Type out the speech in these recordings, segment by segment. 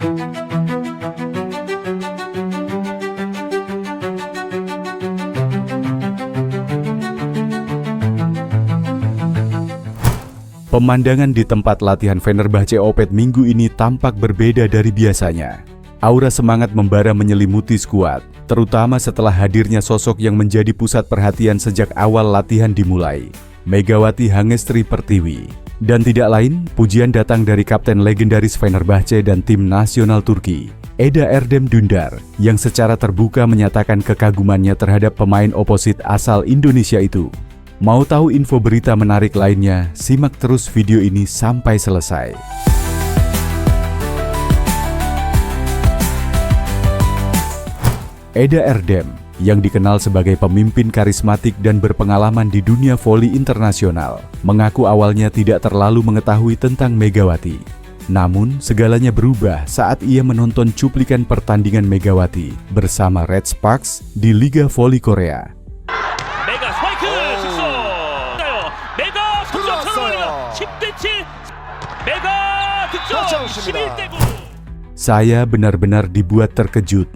Pemandangan di tempat latihan Fenerbahce Opet minggu ini tampak berbeda dari biasanya. Aura semangat membara menyelimuti skuad, terutama setelah hadirnya sosok yang menjadi pusat perhatian sejak awal latihan dimulai, Megawati Hangestri Pertiwi. Dan tidak lain, pujian datang dari kapten legendaris Fenerbahce dan tim nasional Turki, Eda Erdem Dündar, yang secara terbuka menyatakan kekagumannya terhadap pemain oposit asal Indonesia itu. Mau tahu info berita menarik lainnya? Simak terus video ini sampai selesai. Eda Erdem, yang dikenal sebagai pemimpin karismatik dan berpengalaman di dunia voli internasional, mengaku awalnya tidak terlalu mengetahui tentang Megawati. Namun, segalanya berubah saat ia menonton cuplikan pertandingan Megawati bersama Red Sparks di Liga Voli Korea. Saya benar-benar dibuat terkejut.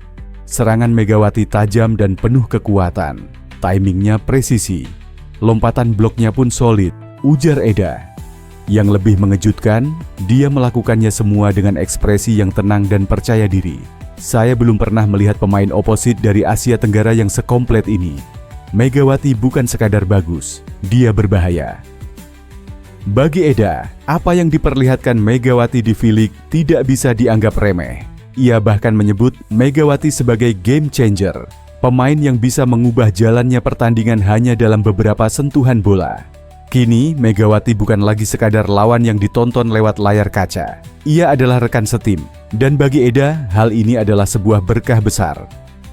Serangan Megawati tajam dan penuh kekuatan. Timingnya presisi. Lompatan bloknya pun solid, ujar Eda. Yang lebih mengejutkan, dia melakukannya semua dengan ekspresi yang tenang dan percaya diri. Saya belum pernah melihat pemain oposit dari Asia Tenggara yang sekomplit ini. Megawati bukan sekadar bagus, dia berbahaya. Bagi Eda, apa yang diperlihatkan Megawati di V-League tidak bisa dianggap remeh. Ia bahkan menyebut Megawati sebagai game changer, pemain yang bisa mengubah jalannya pertandingan hanya dalam beberapa sentuhan bola. Kini, Megawati bukan lagi sekadar lawan yang ditonton lewat layar kaca. Ia adalah rekan setim, dan bagi Eda, hal ini adalah sebuah berkah besar.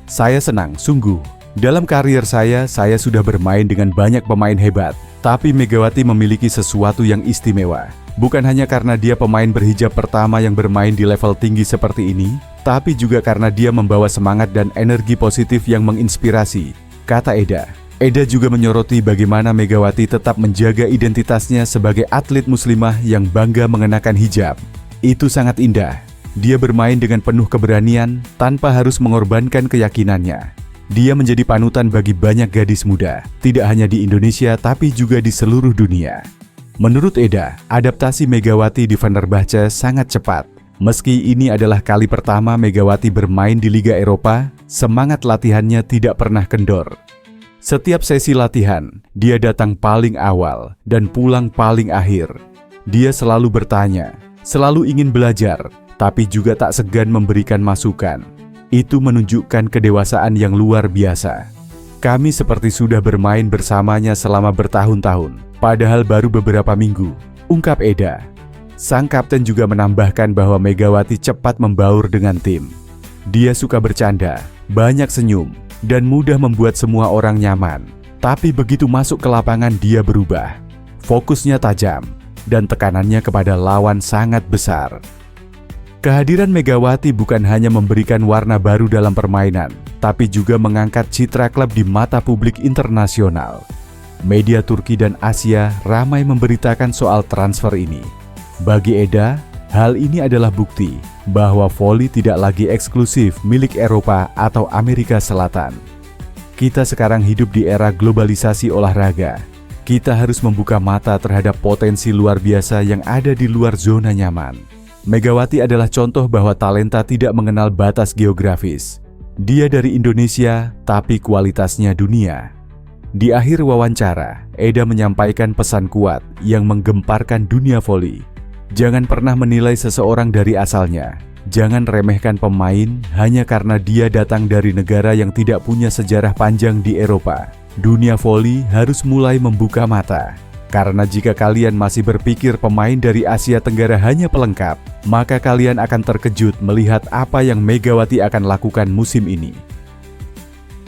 Saya senang, sungguh. Dalam karier saya sudah bermain dengan banyak pemain hebat. Tapi Megawati memiliki sesuatu yang istimewa. Bukan hanya karena dia pemain berhijab pertama yang bermain di level tinggi seperti ini, tapi juga karena dia membawa semangat dan energi positif yang menginspirasi, kata Eda. Eda juga menyoroti bagaimana Megawati tetap menjaga identitasnya sebagai atlet muslimah yang bangga mengenakan hijab. Itu sangat indah. Dia bermain dengan penuh keberanian tanpa harus mengorbankan keyakinannya. Dia menjadi panutan bagi banyak gadis muda, tidak hanya di Indonesia tapi juga di seluruh dunia. Menurut Eda, adaptasi Megawati di Fenerbahce sangat cepat. Meski ini adalah kali pertama Megawati bermain di Liga Eropa, semangat latihannya tidak pernah kendor. Setiap sesi latihan, dia datang paling awal dan pulang paling akhir. Dia selalu bertanya, selalu ingin belajar, tapi juga tak segan memberikan masukan. Itu menunjukkan kedewasaan yang luar biasa. Kami seperti sudah bermain bersamanya selama bertahun-tahun, padahal baru beberapa minggu, ungkap Eda. Sang kapten juga menambahkan bahwa Megawati cepat membaur dengan tim. Dia suka bercanda, banyak senyum, dan mudah membuat semua orang nyaman. Tapi begitu masuk ke lapangan dia berubah. Fokusnya tajam, dan tekanannya kepada lawan sangat besar. Kehadiran Megawati bukan hanya memberikan warna baru dalam permainan, tapi juga mengangkat citra klub di mata publik internasional. Media Turki dan Asia ramai memberitakan soal transfer ini. Bagi Eda, hal ini adalah bukti bahwa voli tidak lagi eksklusif milik Eropa atau Amerika Selatan. Kita sekarang hidup di era globalisasi olahraga. Kita harus membuka mata terhadap potensi luar biasa yang ada di luar zona nyaman. Megawati adalah contoh bahwa talenta tidak mengenal batas geografis. Dia dari Indonesia, tapi kualitasnya dunia. Di akhir wawancara, Eda menyampaikan pesan kuat yang menggemparkan dunia voli. Jangan pernah menilai seseorang dari asalnya. Jangan remehkan pemain hanya karena dia datang dari negara yang tidak punya sejarah panjang di Eropa. Dunia voli harus mulai membuka mata. Karena jika kalian masih berpikir pemain dari Asia Tenggara hanya pelengkap, maka kalian akan terkejut melihat apa yang Megawati akan lakukan musim ini.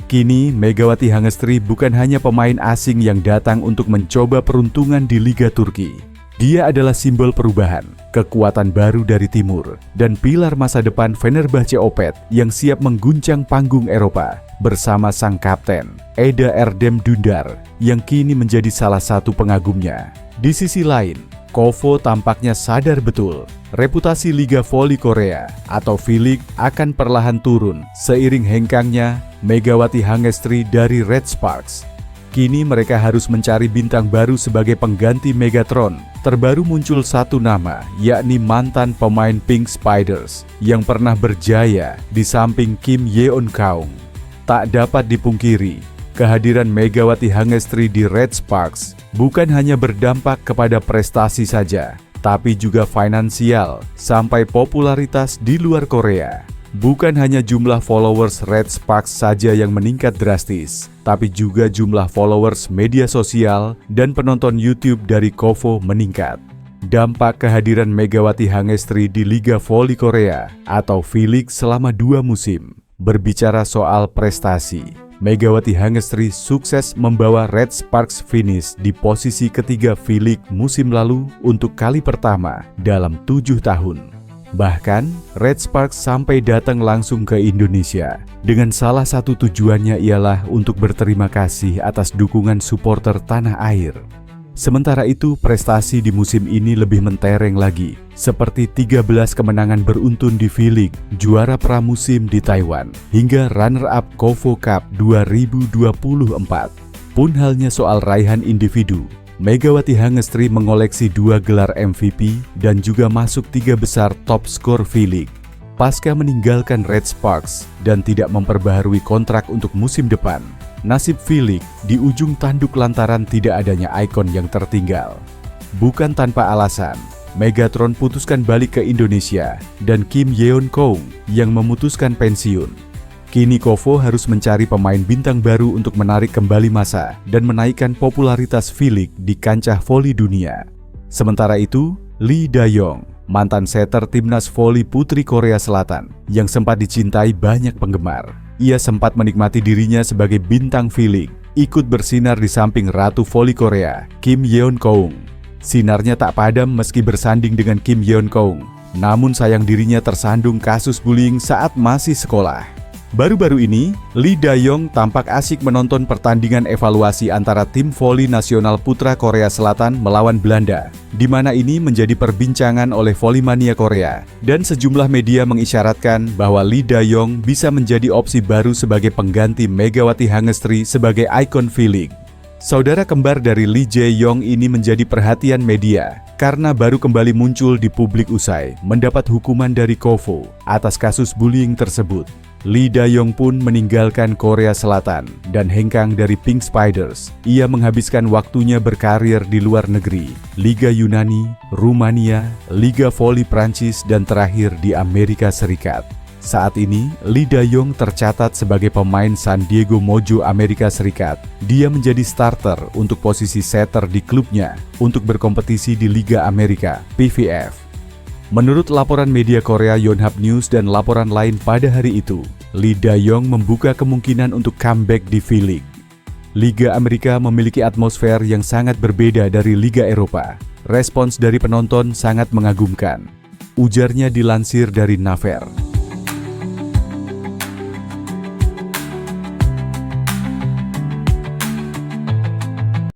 Kini, Megawati Hangestri bukan hanya pemain asing yang datang untuk mencoba peruntungan di Liga Turki. Dia adalah simbol perubahan, kekuatan baru dari timur, dan pilar masa depan Fenerbahce Opet yang siap mengguncang panggung Eropa bersama sang kapten, Eda Erdem Dündar, yang kini menjadi salah satu pengagumnya. Di sisi lain, Kovo tampaknya sadar betul reputasi Liga Voli Korea atau V-League akan perlahan turun seiring hengkangnya Megawati Hangestri dari Red Sparks. Kini mereka harus mencari bintang baru sebagai pengganti Megatron. Terbaru muncul satu nama, yakni mantan pemain Pink Spiders yang pernah berjaya di samping Kim Yeon Kaung. Tak dapat dipungkiri, kehadiran Megawati Hangestri di Red Sparks bukan hanya berdampak kepada prestasi saja, tapi juga finansial sampai popularitas di luar Korea. Bukan hanya jumlah followers Red Sparks saja yang meningkat drastis, tapi juga jumlah followers media sosial dan penonton YouTube dari Kovo meningkat. Dampak kehadiran Megawati Hangestri di Liga Voli Korea atau V-League selama 2 musim. Berbicara soal prestasi, Megawati Hangestri sukses membawa Red Sparks finish di posisi ketiga V-League musim lalu untuk kali pertama dalam 7 tahun. Bahkan, Red Sparks sampai datang langsung ke Indonesia dengan salah satu tujuannya ialah untuk berterima kasih atas dukungan supporter tanah air. Sementara itu, prestasi di musim ini lebih mentereng lagi, seperti 13 kemenangan beruntun di V-League, juara pramusim di Taiwan, hingga runner-up Kovo Cup 2024. Pun halnya soal raihan individu, Megawati Hangestri mengoleksi 2 gelar MVP dan juga masuk 3 besar top skor V-League. Pasca meninggalkan Red Sparks dan tidak memperbaharui kontrak untuk musim depan, nasib V-League di ujung tanduk lantaran tidak adanya ikon yang tertinggal. Bukan tanpa alasan, Megatron putuskan balik ke Indonesia dan Kim Yeon Kaung yang memutuskan pensiun. Kini Kovo harus mencari pemain bintang baru untuk menarik kembali massa dan menaikkan popularitas V-League di kancah voli dunia. Sementara itu, Lee Da-yong, mantan setter timnas voli putri Korea Selatan yang sempat dicintai banyak penggemar. Ia sempat menikmati dirinya sebagai bintang V-League, ikut bersinar di samping ratu voli Korea, Kim Yeon Kaung. Sinarnya tak padam meski bersanding dengan Kim Yeon Kaung, namun sayang dirinya tersandung kasus bullying saat masih sekolah. Baru-baru ini, Lee Da-yong tampak asik menonton pertandingan evaluasi antara tim voli nasional putra Korea Selatan melawan Belanda, di mana ini menjadi perbincangan oleh volimania Korea, dan sejumlah media mengisyaratkan bahwa Lee Da-yong bisa menjadi opsi baru sebagai pengganti Megawati Hangestri sebagai ikon V-League. Saudara kembar dari Lee Jae-yong ini menjadi perhatian media karena baru kembali muncul di publik usai mendapat hukuman dari Kovo atas kasus bullying tersebut. Lee Da-yong pun meninggalkan Korea Selatan dan hengkang dari Pink Spiders. Ia menghabiskan waktunya berkarir di luar negeri, Liga Yunani, Rumania, Liga Voli Prancis, dan terakhir di Amerika Serikat. Saat ini, Lee Da-yong tercatat sebagai pemain San Diego Mojo Amerika Serikat. Dia menjadi starter untuk posisi setter di klubnya untuk berkompetisi di Liga Amerika, PVF. Menurut laporan media Korea Yonhap News dan laporan lain pada hari itu, Lee Da-yong membuka kemungkinan untuk comeback di V-League. Liga Amerika memiliki atmosfer yang sangat berbeda dari Liga Eropa. Respons dari penonton sangat mengagumkan. Ujarnya dilansir dari Naver.